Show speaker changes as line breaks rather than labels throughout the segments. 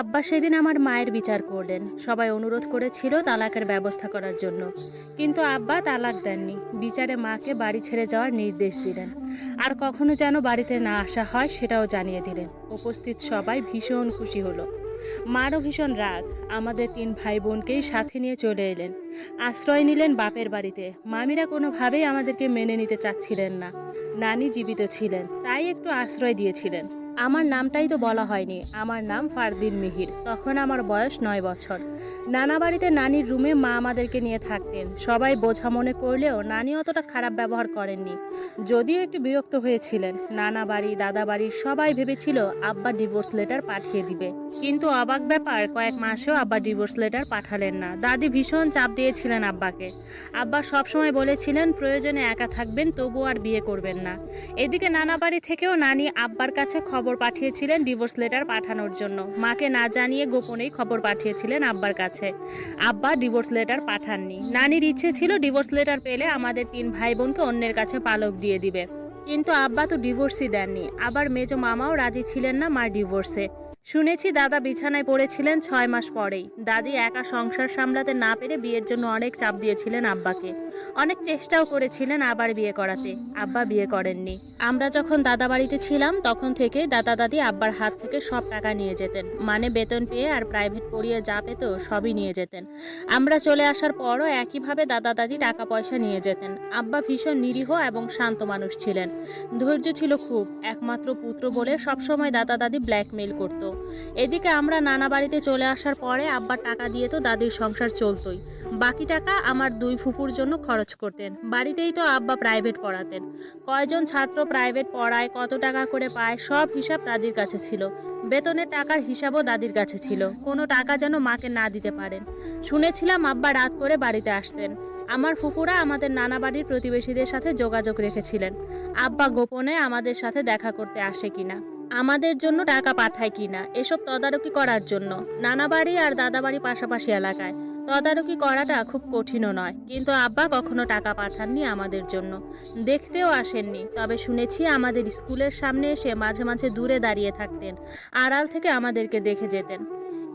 আব্বা সেদিন আমার মায়ের বিচার করলেন। সবাই অনুরোধ করেছিল তালাকের ব্যবস্থা করার জন্য, কিন্তু আব্বা তালাক দেননি। বিচারে মাকে বাড়ি ছেড়ে যাওয়ার নির্দেশ দিলেন, আর কখনো যেন বাড়িতে না আসা হয় সেটাও জানিয়ে দিলেন। উপস্থিত সবাই ভীষণ খুশি হলো। মারও ভীষণ রাগ। আমাদের 3 ভাই বোনকেই সাথে নিয়ে চলে এলেন। আশ্রয় নিলেন বাপের বাড়িতে। মামিরা কোনোভাবেই আমাদেরকে মেনে নিতে চাচ্ছিলেন না। নানি জীবিত ছিলেন, তাই একটু আশ্রয় দিয়েছিলেন। আমার নামটাই তো বলা হয়নি। আমার নাম ফারদিন মিহির। তখন আমার বয়স 9 বছর। নানা বাড়িতে নানির রুমে মা আমাদেরকে নিয়ে থাকতেন। সবাই বোঝা মনে করলেও নানি অতটা খারাপ ব্যবহার করেননি, যদিও একটু বিরক্ত হয়েছিলেন। নানা বাড়ি দাদা বাড়ির সবাই ভেবেছিল আব্বা ডিভোর্স লেটার পাঠিয়ে দিবে, কিন্তু অবাক ব্যাপার, কয়েক মাসেও আব্বা ডিভোর্স লেটার পাঠালেন না। দাদি ভীষণ চাপ দিয়েছিলেন আব্বাকে। আব্বা সবসময় বলেছিলেন প্রয়োজনে একা থাকবেন, তবু আর বিয়ে করবেন না। এদিকে নানা বাড়ি থেকেও নানি আব্বার কাছে খবর পাঠিয়েছিলেন ডিভোর্স লেটার পাঠানোর জন্য। মাকে না জানিয়ে গোপনেই খবর পাঠিয়েছিলেন আব্বার কাছে। আব্বা ডিভোর্স লেটার পাঠাননি। নানির ইচ্ছে ছিল ডিভোর্স লেটার পেলে আমাদের 3 ভাই বোনকে অন্যের কাছে পালক দিয়ে দিবে, কিন্তু আব্বা তো ডিভোর্সই দেননি। আবার মেজো মামাও রাজি ছিলেন না মার ডিভোর্সে। শুনেছি দাদা বিছানায় পড়েছিলেন 6 মাস পরেই। দাদি একা সংসার সামলাতে না পেরে বিয়ের জন্য অনেক চাপ দিয়েছিলেন আব্বাকে। অনেক চেষ্টাও করেছিলেন আবার বিয়ে করাতে। আব্বা বিয়ে করেননি। আমরা যখন দাদা বাড়িতে ছিলাম তখন থেকে দাদা দাদি আব্বার হাত থেকে সব টাকা নিয়ে যেতেন। মানে বেতন পেয়ে আর প্রাইভেট পড়িয়ে যা পেত সবই নিয়ে যেতেন। আমরা চলে আসার পরও একইভাবে দাদা দাদি টাকা পয়সা নিয়ে যেতেন। আব্বা ভীষণ নিরীহ এবং শান্ত মানুষ ছিলেন। ধৈর্য ছিল খুব। একমাত্র পুত্র বলে সবসময় দাদা দাদি ব্ল্যাকমেইল করত। এদিকে আমরা নানা বাড়িতে চলে আসার পরে আব্বার টাকা দিয়ে তো দাদির সংসার চলতোই। বাকি টাকা আমার 2 ফুপুর জন্য খরচ করতেন। বাড়িতেই তো আব্বা প্রাইভেট পড়াতেন। কয়জন ছাত্র প্রাইভেট পড়ায়, কত টাকা করে পায়, সব হিসাব দাদির কাছে ছিল। বেতনের টাকার হিসাবও দাদির কাছে ছিল। কোনো টাকা যেন মাকে না দিতে পারেন। শুনেছিলাম আব্বা রাত করে বাড়িতে আসতেন। আমার ফুপুরা আমাদের নানা বাড়ির প্রতিবেশীদের সাথে যোগাযোগ রেখেছিলেন আব্বা গোপনে আমাদের সাথে দেখা করতে আসে কিনা, আমাদের জন্য টাকা পাঠায় কিনা, এসব তদারকি করার জন্য। নানা বাড়ি আর দাদা বাড়ি পাশাপাশি এলাকায়, তদারকি করাটা খুব কঠিনও নয়। কিন্তু আব্বা কখনো টাকা পাঠাননি আমাদের জন্য, দেখতেও আসেননি। তবে শুনেছি আমাদের স্কুলের সামনে এসে মাঝে মাঝে দূরে দাঁড়িয়ে থাকতেন, আড়াল থেকে আমাদেরকে দেখে যেতেন।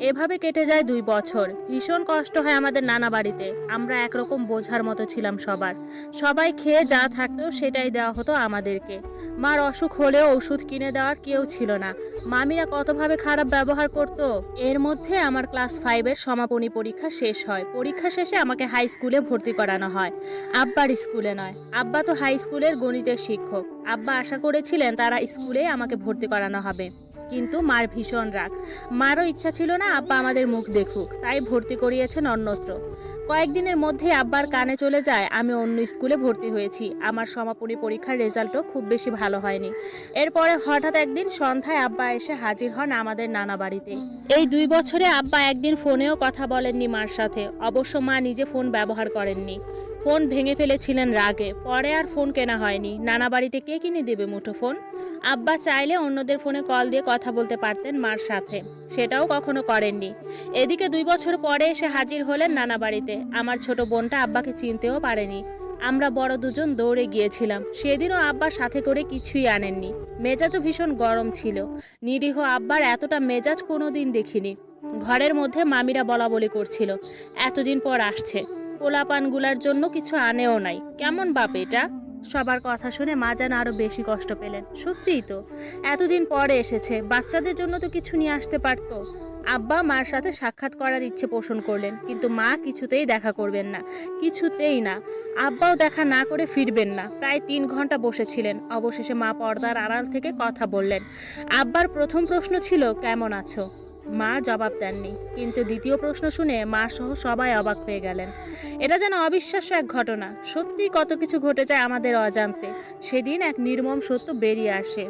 এভাবে কেটে যায় 2 বছর। ভীষণ কষ্ট হয় আমাদের নানা বাড়িতে। আমরা একরকম বোঝার মতো ছিলাম সবার। সবাই খেয়ে যা থাকতো সেটাই দেওয়া হতো আমাদেরকে। মার অসুখ হলেও ওষুধ কিনে দেওয়ার কেউ ছিল না। মামিরা কতভাবে খারাপ ব্যবহার করত। এর মধ্যে আমার ক্লাস 5-এর সমাপনী পরীক্ষা শেষ হয়। পরীক্ষা শেষে আমাকে হাই স্কুলে ভর্তি করানো হয়, আব্বার স্কুলে নয়। আব্বা তো হাই স্কুলের গণিতের শিক্ষক। আব্বা আশা করেছিলেন তারা স্কুলে আমাকে ভর্তি করানো হবে, কিন্তু মার ভীষণ রাগ। মারও ইচ্ছা ছিল না আব্বা আমাদের মুখ দেখুক, তাই ভর্তি করিয়েছেন অন্যত্র। কয়েকদিনের মধ্যেই আব্বার কানে চলে যায় আমি অন্য স্কুলে ভর্তি হয়েছি। আমার সমাপনী পরীক্ষার রেজাল্টও খুব বেশি ভালো হয়নি। এরপরে হঠাৎ একদিন সন্ধ্যায় আব্বা এসে হাজির হন আমাদের নানা বাড়িতে। এই 2 বছরে আব্বা একদিন ফোনেও কথা বলেননি মার সাথে। অবশ্য মা নিজে ফোন ব্যবহার করেননি। ফোন ভেঙে ফেলেছিলেন রাগে। পরে আর ফোন কেনা হয়নি। নানা বাড়িতে কে কিনে দেবে মুঠো ফোন? আব্বা চাইলে অন্যদের ফোনে কল দিয়ে কথা বলতে পারতেন মার সাথে, সেটাও কখনো করেননি। এদিকে 2 বছর পরে এসে হাজির হলেন নানা বাড়িতে। আমার ছোট বোনটা আব্বাকে চিনতেও পারেনি। আমরা বড় দুজন দৌড়ে গিয়েছিলাম। সেদিনও আব্বার সাথে করে কিছুই আনেননি। মেজাজও ভীষণ গরম ছিল। নিরীহ আব্বার এতটা মেজাজ কোনোদিন দেখিনি। ঘরের মধ্যে মামিরা বলা বলি করছিল, এতদিন পর আসছে, পোলাপানগুলার জন্য কিছু আনেও নাই। কেমন বাপ এটা? সবার কথা শুনে মা যেন আরো বেশি কষ্ট পেলেন। সত্যিই তো, এতদিন পরে এসেছে, বাচ্চাদের জন্য তো কিছু নিয়ে আসতে পারতো। আব্বা মার সাথে সাক্ষাৎ করার ইচ্ছে পোষণ করলেন, কিন্তু মা কিছুতেই দেখা করবেন না, কিছুতেই না। আব্বাও দেখা না করে ফিরবেন না। প্রায় 3 ঘন্টা বসেছিলেন। অবশেষে মা পর্দার আড়াল থেকে কথা বললেন। আব্বার প্রথম প্রশ্ন ছিল, কেমন আছো? মা জবাব দেননি, কিন্তু দ্বিতীয় প্রশ্ন শুনে মা সহ সবাই অবাক হয়ে গেলেন। এটা যেন অবিশ্বাস্য এক ঘটনা। সত্যি কত কিছু ঘটে যায় আমাদের অজান্তে। সেদিন এক নির্মম সত্য বেরিয়ে আসে।